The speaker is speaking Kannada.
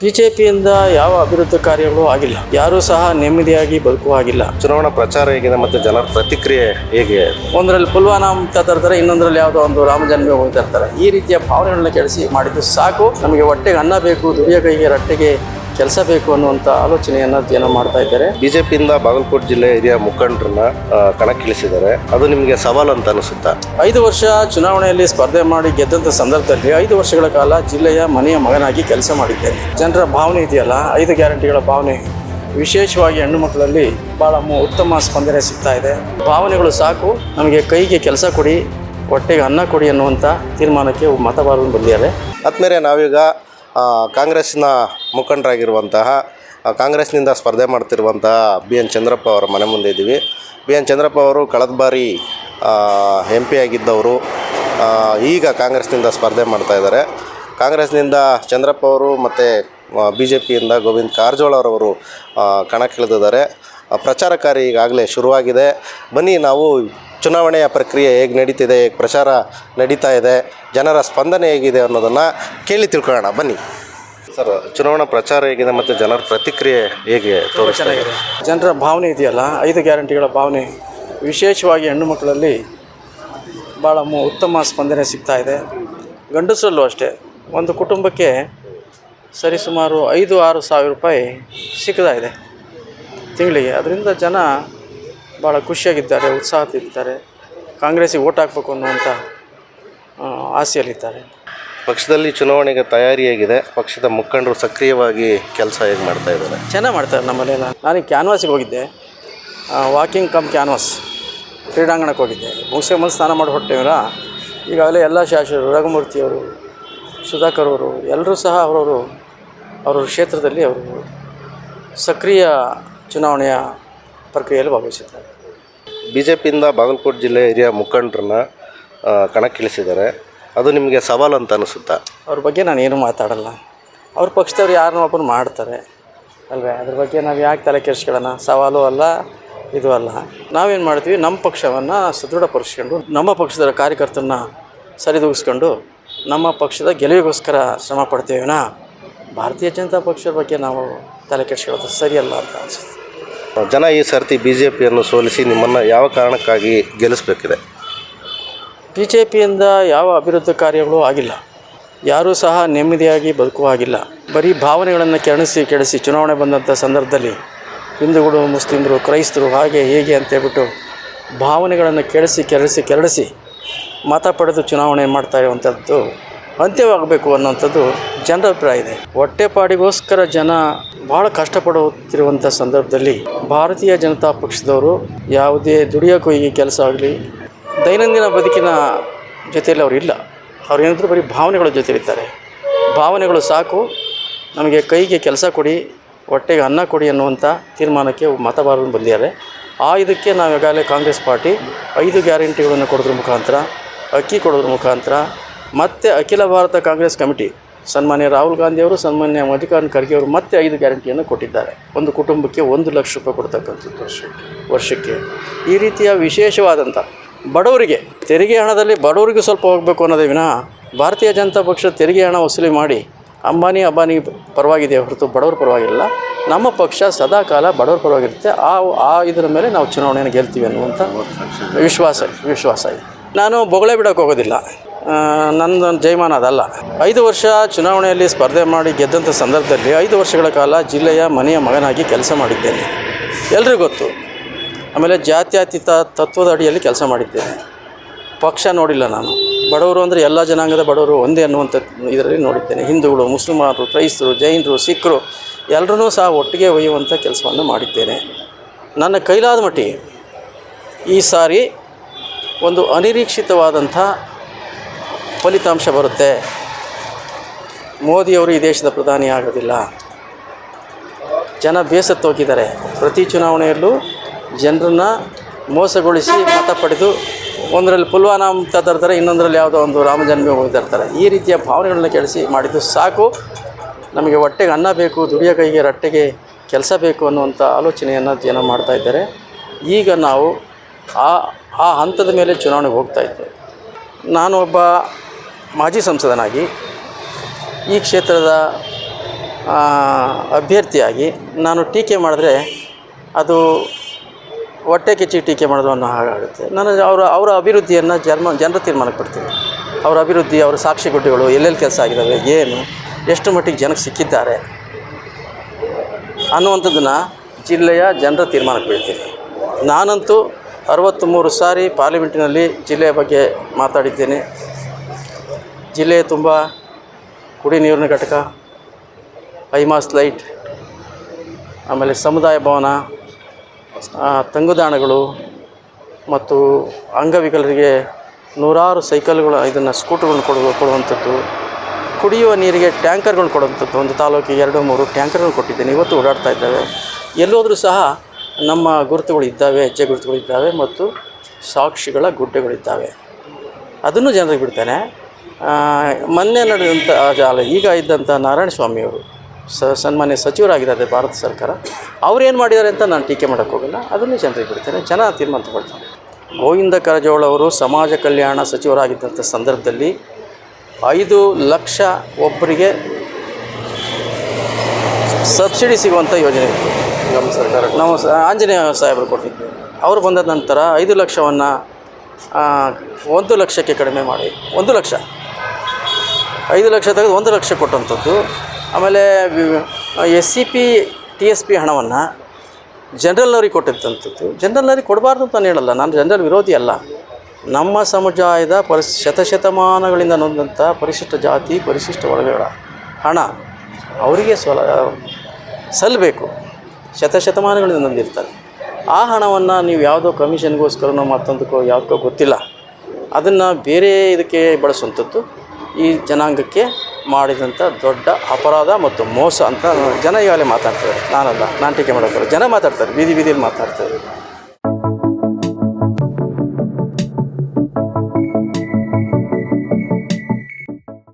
ಬಿಜೆಪಿಯಿಂದ ಯಾವ ಅಭಿವೃದ್ಧಿ ಕಾರ್ಯಗಳು ಆಗಿಲ್ಲ. ಯಾರೂ ಸಹ ನೆಮ್ಮದಿಯಾಗಿ ಬದುಕುವ ಹಾಗಿಲ್ಲ. ಚುನಾವಣಾ ಪ್ರಚಾರ ಹೇಗಿದೆ ಮತ್ತು ಜನರ ಪ್ರತಿಕ್ರಿಯೆ ಹೇಗೆ? ಒಂದರಲ್ಲಿ ಪುಲ್ವಾನಾ ಅಂತ ತರ್ತಾರೆ, ಇನ್ನೊಂದರಲ್ಲಿ ಯಾವುದೋ ಒಂದು ರಾಮ ಜನ್ಮಭೂಮಿ ಹೋಗ್ತಾ ಇರ್ತಾರೆ. ಈ ರೀತಿಯ ಭಾವನೆಗಳನ್ನ ಕೆಡಿಸಿ ಮಾಡಿದ್ದು ಸಾಕು. ನಮಗೆ ಹೊಟ್ಟೆಗೆ ಅನ್ನ ಬೇಕು, ದುಡಿಯ ಕೈಗೆ ರಟ್ಟೆಗೆ ಕೆಲಸ ಬೇಕು ಅನ್ನುವಂಥ ಆಲೋಚನೆಯನ್ನು ಏನೋ ಮಾಡ್ತಾ ಇದ್ದಾರೆ. ಬಿಜೆಪಿಯಿಂದ ಬಾಗಲಕೋಟೆ ಜಿಲ್ಲೆ ಹಿರಿಯ ಮುಖಂಡರನ್ನ ಕಣಕ್ಕಿಳಿಸಿದ್ದಾರೆ. ಅದು ನಿಮಗೆ ಸವಾಲು ಅಂತ ಅನಿಸುತ್ತಾ? 5 ವರ್ಷ ಚುನಾವಣೆಯಲ್ಲಿ ಸ್ಪರ್ಧೆ ಮಾಡಿ ಗೆದ್ದಂಥ ಸಂದರ್ಭದಲ್ಲಿ 5 ವರ್ಷಗಳ ಕಾಲ ಜಿಲ್ಲೆಯ ಮನೆಯ ಮಗನಾಗಿ ಕೆಲಸ ಮಾಡಿದ್ದೇನೆ. ಜನರ ಭಾವನೆ ಇದೆಯಲ್ಲ, 5 ಗ್ಯಾರಂಟಿಗಳ ಭಾವನೆ, ವಿಶೇಷವಾಗಿ ಹೆಣ್ಣು ಮಕ್ಕಳಲ್ಲಿ ಭಾಳ ಉತ್ತಮ ಸ್ಪಂದನೆ ಸಿಗ್ತಾ ಇದೆ. ಭಾವನೆಗಳು ಸಾಕು, ನಮಗೆ ಕೈಗೆ ಕೆಲಸ ಕೊಡಿ, ಹೊಟ್ಟೆಗೆ ಅನ್ನ ಕೊಡಿ ಅನ್ನುವಂಥ ತೀರ್ಮಾನಕ್ಕೆ ಮತದಾರರು ಬಂದಿದ್ದಾರೆ. ಆದ್ಮೇಲೆ ನಾವೀಗ ಕಾಂಗ್ರೆಸ್ನ ಮುಖಂಡರಾಗಿರುವಂತಹ ಕಾಂಗ್ರೆಸ್ನಿಂದ ಸ್ಪರ್ಧೆ ಮಾಡ್ತಿರುವಂತಹ BN ಚಂದ್ರಪ್ಪ ಅವರ ಮನೆ ಮುಂದೆ ಇದ್ದೀವಿ. BN ಚಂದ್ರಪ್ಪ ಅವರು ಕಳೆದ ಬಾರಿ MP ಆಗಿದ್ದವರು, ಈಗ ಕಾಂಗ್ರೆಸ್ನಿಂದ ಸ್ಪರ್ಧೆ ಮಾಡ್ತಾ ಇದ್ದಾರೆ. ಕಾಂಗ್ರೆಸ್ನಿಂದ ಚಂದ್ರಪ್ಪ ಅವರು ಮತ್ತು BJPಯಿಂದ ಗೋವಿಂದ ಕಾರಜೋಳ ಅವರವರು ಕಣಕ್ಕಿಳಿದಿದ್ದಾರೆ. ಪ್ರಚಾರ ಕಾರ್ಯ ಈಗಾಗಲೇ ಶುರುವಾಗಿದೆ. ಬನ್ನಿ, ನಾವು ಚುನಾವಣೆಯ ಪ್ರಕ್ರಿಯೆ ಹೇಗೆ ನಡೀತಿದೆ, ಹೇಗೆ ಪ್ರಚಾರ ನಡೀತಾ ಇದೆ, ಜನರ ಸ್ಪಂದನೆ ಹೇಗಿದೆ ಅನ್ನೋದನ್ನು ಕೇಳಿ ತಿಳ್ಕೊಳ್ಳೋಣ. ಬನ್ನಿ ಸರ್, ಚುನಾವಣಾ ಪ್ರಚಾರ ಹೇಗಿದೆ ಮತ್ತು ಜನರ ಪ್ರತಿಕ್ರಿಯೆ ಹೇಗೆ ತೋರಿಸ್ತಾ ಇದೆ? ಜನರ ಭಾವನೆ ಇದೆಯಲ್ಲ, 5 ಗ್ಯಾರಂಟಿಗಳ ಭಾವನೆ, ವಿಶೇಷವಾಗಿ ಹೆಣ್ಣು ಮಕ್ಕಳಲ್ಲಿ ಭಾಳ ಉತ್ತಮ ಸ್ಪಂದನೆ ಸಿಗ್ತಾ ಇದೆ. ಗಂಡಸರಲ್ಲೂ ಅಷ್ಟೇ, ಒಂದು ಕುಟುಂಬಕ್ಕೆ ಸರಿಸುಮಾರು 5-6 ಸಾವಿರ ರೂಪಾಯಿ ಸಿಗ್ತಾ ಇದೆ ತಿಂಗಳಿಗೆ. ಅದರಿಂದ ಜನ ಭಾಳ ಖುಷಿಯಾಗಿದ್ದಾರೆ, ಉತ್ಸಾಹದಿದ್ದಾರೆ, ಕಾಂಗ್ರೆಸ್ಸಿಗೆ ಓಟ್ ಹಾಕಬೇಕು ಅನ್ನುವಂಥ ಆಸೆಯಲ್ಲಿದ್ದಾರೆ. ಪಕ್ಷದಲ್ಲಿ ಚುನಾವಣೆಗೆ ತಯಾರಿ ಹೇಗಿದೆ? ಪಕ್ಷದ ಮುಖಂಡರು ಸಕ್ರಿಯವಾಗಿ ಕೆಲಸ ಹೇಗೆ ಮಾಡ್ತಾ ಇದ್ದಾರೆ? ಚೆನ್ನಾಗಿ ಮಾಡ್ತಾರೆ ನಮ್ಮಲ್ಲೆಲ್ಲ. ನಾನು ಕ್ಯಾನ್ವಾಸಿಗೆ ಹೋಗಿದ್ದೆ, ವಾಕಿಂಗ್ ಕಮ್ ಕ್ಯಾನ್ವಾಸ್ ಕ್ರೀಡಾಂಗಣಕ್ಕೆ ಹೋಗಿದ್ದೆ. ಮುಗಿಸ್ಕೊಂಡು ಸ್ನಾನ ಮಾಡಿ ಹೊಟ್ಟೆವರ ಈಗಾಗಲೇ ಎಲ್ಲ ಶಾಸಕರು, ರಘುಮೂರ್ತಿಯವರು, ಸುಧಾಕರ್ ಅವರು ಎಲ್ಲರೂ ಸಹ ಅವರವ್ರ ಕ್ಷೇತ್ರದಲ್ಲಿ ಅವರು ಸಕ್ರಿಯ ಚುನಾವಣೆಯ ಪ್ರಕ್ರಿಯೆಯಲ್ಲಿ ಭಾಗವಹಿಸಿದ್ದಾರೆ. BJPಯಿಂದ ಬಾಗಲಕೋಟೆ ಜಿಲ್ಲೆ ಹಿರಿಯ ಮುಖಂಡರನ್ನ ಕಣಕ್ಕಿಳಿಸಿದ್ದಾರೆ. ಅದು ನಿಮಗೆ ಸವಾಲು ಅಂತ ಅನಿಸುತ್ತಾ? ಅವ್ರ ಬಗ್ಗೆ ನಾನು ಏನೂ ಮಾತಾಡಲ್ಲ. ಅವ್ರ ಪಕ್ಷದವ್ರು ಯಾರನ್ನೋ ಒಬ್ಬರು ಮಾಡ್ತಾರೆ ಅಲ್ವೇ, ಅದ್ರ ಬಗ್ಗೆ ನಾವು ಯಾಕೆ ತಲೆ ಕೆಡಿಸ್ಕೊಳ್ಳೋಣ? ಸವಾಲು ಅಲ್ಲ, ಇದು ಅಲ್ಲ. ನಾವೇನು ಮಾಡ್ತೀವಿ, ನಮ್ಮ ಪಕ್ಷವನ್ನು ಸದೃಢಪಡಿಸ್ಕೊಂಡು, ನಮ್ಮ ಪಕ್ಷದ ಕಾರ್ಯಕರ್ತರನ್ನ ಸರಿದೂಗಿಸ್ಕೊಂಡು, ನಮ್ಮ ಪಕ್ಷದ ಗೆಲುವಿಗೋಸ್ಕರ ಶ್ರಮ ಪಡ್ತೀವಿನಾ. ಭಾರತೀಯ ಜನತಾ ಪಕ್ಷದ ಬಗ್ಗೆ ನಾವು ತಲೆ ಕೆಡಿಸ್ಕೊಳ್ಳೋದು ಸರಿಯಲ್ಲ ಅಂತ ಅನಿಸುತ್ತೆ. ಜನ ಈ ಸರ್ತಿ BJPಯನ್ನು ಸೋಲಿಸಿ ನಿಮ್ಮನ್ನು ಯಾವ ಕಾರಣಕ್ಕಾಗಿ ಗೆಲ್ಲಿಸಬೇಕಿದೆ? ಬಿಜೆಪಿಯಿಂದ ಯಾವ ಅಭಿವೃದ್ಧಿ ಕಾರ್ಯಗಳು ಆಗಿಲ್ಲ. ಯಾರೂ ಸಹ ನೆಮ್ಮದಿಯಾಗಿ ಬದುಕುವ ಹಾಗಿಲ್ಲ. ಬರೀ ಭಾವನೆಗಳನ್ನು ಕೆಡಿಸಿ ಚುನಾವಣೆ ಬಂದಂಥ ಸಂದರ್ಭದಲ್ಲಿ ಹಿಂದೂಗಳು, ಮುಸ್ಲಿಮರು, ಕ್ರೈಸ್ತರು ಹಾಗೆ ಹೇಗೆ ಅಂತೇಳ್ಬಿಟ್ಟು ಭಾವನೆಗಳನ್ನು ಕೆರಳಿಸಿ ಮತ ಪಡೆದು ಚುನಾವಣೆ ಮಾಡ್ತಾ ಇರುವಂಥದ್ದು ಅಂತ್ಯವಾಗಬೇಕು ಅನ್ನೋಂಥದ್ದು ಜನರ ಅಭಿಪ್ರಾಯ ಇದೆ. ಹೊಟ್ಟೆಪಾಡಿಗೋಸ್ಕರ ಜನ ಭಾಳ ಕಷ್ಟಪಡುತ್ತಿರುವಂಥ ಸಂದರ್ಭದಲ್ಲಿ ಭಾರತೀಯ ಜನತಾ ಪಕ್ಷದವರು ಯಾವುದೇ ದುಡಿಯೋ ಕೊಯ್ಗೆ ಕೆಲಸ ಆಗಲಿ, ದೈನಂದಿನ ಬದುಕಿನ ಜೊತೆಯಲ್ಲಿ ಅವರು ಇಲ್ಲ. ಅವ್ರು ಏನಾದರೂ ಬರೀ ಭಾವನೆಗಳ ಜೊತೆಲಿರ್ತಾರೆ. ಭಾವನೆಗಳು ಸಾಕು, ನಮಗೆ ಕೈಗೆ ಕೆಲಸ ಕೊಡಿ, ಹೊಟ್ಟೆಗೆ ಅನ್ನ ಕೊಡಿ ಅನ್ನುವಂಥ ತೀರ್ಮಾನಕ್ಕೆ ಮತದಾರರು ಬಂದಿದ್ದಾರೆ. ಇದಕ್ಕೆ ನಾವು ಈಗಾಗಲೇ ಕಾಂಗ್ರೆಸ್ ಪಾರ್ಟಿ 5 ಗ್ಯಾರಂಟಿಗಳನ್ನು ಕೊಡೋದ್ರ ಮುಖಾಂತರ, ಅಕ್ಕಿ ಕೊಡೋದ್ರ ಮುಖಾಂತರ, ಮತ್ತು ಅಖಿಲ ಭಾರತ ಕಾಂಗ್ರೆಸ್ ಕಮಿಟಿ ಸನ್ಮಾನ್ಯ ರಾಹುಲ್ ಗಾಂಧಿಯವರು, ಸನ್ಮಾನ್ಯ ಮಲ್ಲಿಕಾರ್ಜುನ ಖರ್ಗೆ ಅವರು ಮತ್ತೆ 5 ಗ್ಯಾರಂಟಿಯನ್ನು ಕೊಟ್ಟಿದ್ದಾರೆ. ಒಂದು ಕುಟುಂಬಕ್ಕೆ 1 ಲಕ್ಷ ರೂಪಾಯಿ ಕೊಡ್ತಕ್ಕಂಥದ್ದು ವರ್ಷಕ್ಕೆ. ಈ ರೀತಿಯ ವಿಶೇಷವಾದಂಥ ಬಡವರಿಗೆ ತೆರಿಗೆ ಹಣದಲ್ಲಿ ಬಡವರಿಗೆ ಸ್ವಲ್ಪ ಹೋಗಬೇಕು ಅನ್ನೋದೇ ವಿನಃ ಭಾರತೀಯ ಜನತಾ ಪಕ್ಷ ತೆರಿಗೆ ಹಣ ವಸೂಲಿ ಮಾಡಿ ಅಂಬಾನಿ ಪರವಾಗಿದೆ ಹೊರತು ಬಡವರ ಪರವಾಗಿಲ್ಲ. ನಮ್ಮ ಪಕ್ಷ ಸದಾಕಾಲ ಬಡವರ ಪರವಾಗಿರುತ್ತೆ. ಇದರ ಮೇಲೆ ನಾವು ಚುನಾವಣೆಯನ್ನು ಗೆಲ್ತೀವಿ ಅನ್ನುವಂಥ ವಿಶ್ವಾಸ ಇದೆ. ನಾನು ಬೊಗಳೆ ಬಿಡೋಕ್ಕೆ ಹೋಗೋದಿಲ್ಲ, ನನ್ನ ಜಯಮಾನ ಅದಲ್ಲ. 5 ವರ್ಷ ಚುನಾವಣೆಯಲ್ಲಿ ಸ್ಪರ್ಧೆ ಮಾಡಿ ಗೆದ್ದಂಥ ಸಂದರ್ಭದಲ್ಲಿ 5 ವರ್ಷಗಳ ಕಾಲ ಜಿಲ್ಲೆಯ ಮನೆಯ ಮಗನಾಗಿ ಕೆಲಸ ಮಾಡಿದ್ದೇನೆ, ಎಲ್ರಿಗೂ ಗೊತ್ತು. ಆಮೇಲೆ ಜಾತ್ಯತೀತ ತತ್ವದ ಅಡಿಯಲ್ಲಿ ಕೆಲಸ ಮಾಡಿದ್ದೇನೆ. ಪಕ್ಷ ನೋಡಿಲ್ಲ ನಾನು. ಬಡವರು ಅಂದರೆ ಎಲ್ಲ ಜನಾಂಗದ ಬಡವರು ಒಂದೇ ಅನ್ನುವಂಥ ಇದರಲ್ಲಿ ನೋಡಿದ್ದೇನೆ. ಹಿಂದೂಗಳು, ಮುಸ್ಲಿಮರು, ಕ್ರೈಸ್ತರು, ಜೈನರು, ಸಿಖ್ರು ಎಲ್ಲರೂ ಸಹ ಒಟ್ಟಿಗೆ ಒಯ್ಯುವಂಥ ಕೆಲಸವನ್ನು ಮಾಡಿದ್ದೇನೆ. ನನ್ನ ಕೈಲಾದ ಮಟ್ಟಿಗೆ ಈ ಸಾರಿ ಒಂದು ಅನಿರೀಕ್ಷಿತವಾದಂಥ ಫಲಿತಾಂಶ ಬರುತ್ತೆ. ಮೋದಿಯವರು ಈ ದೇಶದ ಪ್ರಧಾನಿ ಆಗೋದಿಲ್ಲ. ಜನ ಬೇಸತ್ತು ಹೋಗಿದ್ದಾರೆ. ಪ್ರತಿ ಚುನಾವಣೆಯಲ್ಲೂ ಜನರನ್ನು ಮೋಸಗೊಳಿಸಿ ಮತ ಪಡೆದು, ಒಂದರಲ್ಲಿ ಪುಲ್ವಾನಾ ಅಂತ ತರ್ತಾರೆ, ಇನ್ನೊಂದರಲ್ಲಿ ಯಾವುದೋ ಒಂದು ರಾಮ ಜನ್ಮಭೂಮಿ ಹೋಗ್ತಾ ಇರ್ತಾರೆ. ಈ ರೀತಿಯ ಭಾವನೆಗಳನ್ನ ಕೆಡಿಸಿ ಮಾಡಿದ್ದು ಸಾಕು. ನಮಗೆ ಹೊಟ್ಟೆಗೆ ಅನ್ನ ಬೇಕು, ದುಡಿಯ ಕೈಗೆ ರಟ್ಟೆಗೆ ಕೆಲಸ ಬೇಕು ಅನ್ನುವಂಥ ಆಲೋಚನೆಯನ್ನು ಏನೋ ಮಾಡ್ತಾ ಇದ್ದಾರೆ. ಈಗ ನಾವು ಆ ಹಂತದ ಮೇಲೆ ಚುನಾವಣೆಗೆ ಹೋಗ್ತಾ ಇದ್ದೇವೆ. ನಾನು ಒಬ್ಬ ಮಾಜಿ ಸಂಸದನಾಗಿ ಈ ಕ್ಷೇತ್ರದ ಅಭ್ಯರ್ಥಿಯಾಗಿ ನಾನು ಟೀಕೆ ಮಾಡಿದ್ರೆ ಅದು ಹೊಟ್ಟೆ ಕಿಚ್ಚಿ ಟೀಕೆ ಮಾಡೋದು ಅನ್ನೋ ಹಾಗಾಗುತ್ತೆ. ನಾನು ಅವರ ಅಭಿವೃದ್ಧಿಯನ್ನು ಜನರ ತೀರ್ಮಾನಕ್ಕೆ ಬಿಡ್ತೀನಿ. ಅವರ ಅಭಿವೃದ್ಧಿ, ಅವರ ಸಾಕ್ಷಿಗುಡ್ಡೆಗಳು ಎಲ್ಲೆಲ್ಲಿ ಕೆಲಸ ಆಗಿದ್ದಾವೆ, ಏನು ಎಷ್ಟು ಮಟ್ಟಿಗೆ ಜನಕ್ಕೆ ಸಿಕ್ಕಿದ್ದಾರೆ ಅನ್ನುವಂಥದ್ದನ್ನು ಜಿಲ್ಲೆಯ ಜನರ ತೀರ್ಮಾನಕ್ಕೆ ಬಿಡ್ತೀನಿ. ನಾನಂತೂ 63 ಸಾರಿ ಪಾರ್ಲಿಮೆಂಟಿನಲ್ಲಿ ಜಿಲ್ಲೆಯ ಬಗ್ಗೆ ಮಾತಾಡಿದ್ದೇನೆ. ಜಿಲ್ಲೆಯ ತುಂಬ ಕುಡಿ ನೀರಿನ ಘಟಕ, ಐಮಾಸ್ ಲೈಟ್, ಆಮೇಲೆ ಸಮುದಾಯ ಭವನ, ತಂಗುದಾಣಗಳು ಮತ್ತು ಅಂಗವಿಕಲರಿಗೆ 100 ಸೈಕಲ್ಗಳು, ಸ್ಕೂಟರ್ಗಳನ್ನ ಕೊಡುವಂಥದ್ದು, ಕುಡಿಯುವ ನೀರಿಗೆ ಟ್ಯಾಂಕರ್ಗಳನ್ನ ಕೊಡುವಂಥದ್ದು. ಒಂದು ತಾಲೂಕಿಗೆ 2-3 ಟ್ಯಾಂಕರ್ಗಳು ಕೊಟ್ಟಿದ್ದೇನೆ. ಇವತ್ತು ಓಡಾಡ್ತಾ ಇದ್ದಾವೆ. ಎಲ್ಲೋದ್ರೂ ಸಹ ನಮ್ಮ ಗುರುತುಗಳಿದ್ದಾವೆ, ಹೆಜ್ಜೆ ಗುರುತುಗಳಿದ್ದಾವೆ ಮತ್ತು ಸಾಕ್ಷಿಗಳ ಗುಡ್ಡೆಗಳಿದ್ದಾವೆ. ಅದನ್ನು ಜನರಿಗೆ ಬಿಡ್ತೇನೆ. ಮೊನ್ನೆ ನಡೆದಂಥ ಈಗ ಇದ್ದಂಥ ನಾರಾಯಣ ಸ್ವಾಮಿಯವರು ಸನ್ಮಾನ್ಯ ಸಚಿವರಾಗಿದ್ದಾರೆ ಭಾರತ ಸರ್ಕಾರ, ಅವ್ರೇನು ಮಾಡಿದ್ದಾರೆ ಅಂತ ನಾನು ಟೀಕೆ ಮಾಡೋಕ್ಕೆ ಹೋಗಲ್ಲ. ಅದನ್ನು ಜನರಿಗೆ ಬಿಡ್ತೇನೆ, ಜನ ತೀರ್ಮಾನ ತಗೊಳ್ತಾರೆ. ಗೋವಿಂದ ಕಾರಜೋಳ ಅವರು ಸಮಾಜ ಕಲ್ಯಾಣ ಸಚಿವರಾಗಿದ್ದಂಥ ಸಂದರ್ಭದಲ್ಲಿ 5 ಲಕ್ಷ ಒಬ್ಬರಿಗೆ ಸಬ್ಸಿಡಿ ಸಿಗುವಂಥ ಯೋಜನೆ ಇತ್ತು. ನಮ್ಮ ಸರ್ಕಾರ, ನಾವು ಆಂಜನೇಯ ಸಾಹೇಬರು ಕೊಟ್ಟಿದ್ದೆ. ಅವರು ಬಂದ ನಂತರ 5 ಲಕ್ಷವನ್ನು 1 ಲಕ್ಷಕ್ಕೆ ಕಡಿಮೆ ಮಾಡಿ 1 ಲಕ್ಷ 5 ಲಕ್ಷ ತೆಗೆದು 1 ಲಕ್ಷ ಕೊಟ್ಟಂಥದ್ದು. ಆಮೇಲೆ SCP TSP ಹಣವನ್ನು ಜನರಲ್ನವ್ರಿಗೆ ಕೊಟ್ಟಿದ್ದಂಥದ್ದು. ಜನರಲ್ನವ್ರಿಗೆ ಕೊಡಬಾರ್ದು ಅಂತ ನಾನು ಹೇಳಲ್ಲ, ನಾನು ಜನರಲ್ ವಿರೋಧಿ ಅಲ್ಲ. ನಮ್ಮ ಸಮುದಾಯದ ಶತಶತಮಾನಗಳಿಂದ ನೊಂದಂಥ ಪರಿಶಿಷ್ಟ ಜಾತಿ, ಪರಿಶಿಷ್ಟ ವರ್ಗಗಳ ಹಣ ಅವರಿಗೆ ಸಲ್ಲಬೇಕು. ಶತಶತಮಾನಗಳಿಂದ ನೊಂದಿರ್ತಾರೆ. ಆ ಹಣವನ್ನು ನೀವು ಯಾವುದೋ ಕಮಿಷನ್ಗೋಸ್ಕರನೋ ಮತ್ತೊಂದಕ್ಕೋ ಯಾವುದಕ್ಕೋ ಗೊತ್ತಿಲ್ಲ, ಅದನ್ನು ಬೇರೆ ಇದಕ್ಕೆ ಬಳಸುವಂಥದ್ದು ಈ ಜನಾಂಗಕ್ಕೆ ಮಾಡಿದಂಥ ದೊಡ್ಡ ಅಪರಾಧ ಮತ್ತು ಮೋಸ ಅಂತ ಜನ ಈಗಾಗಲೇ ಮಾತಾಡ್ತಾರೆ. ನಾನಲ್ಲ, ನಾನು ಟೀಕೆ ಮಾಡೋಕ್ಕಲ್ಲ, ಜನ ಮಾತಾಡ್ತಾರೆ, ಬೀದಿಯಲ್ಲಿ ಮಾತಾಡ್ತಾರೆ.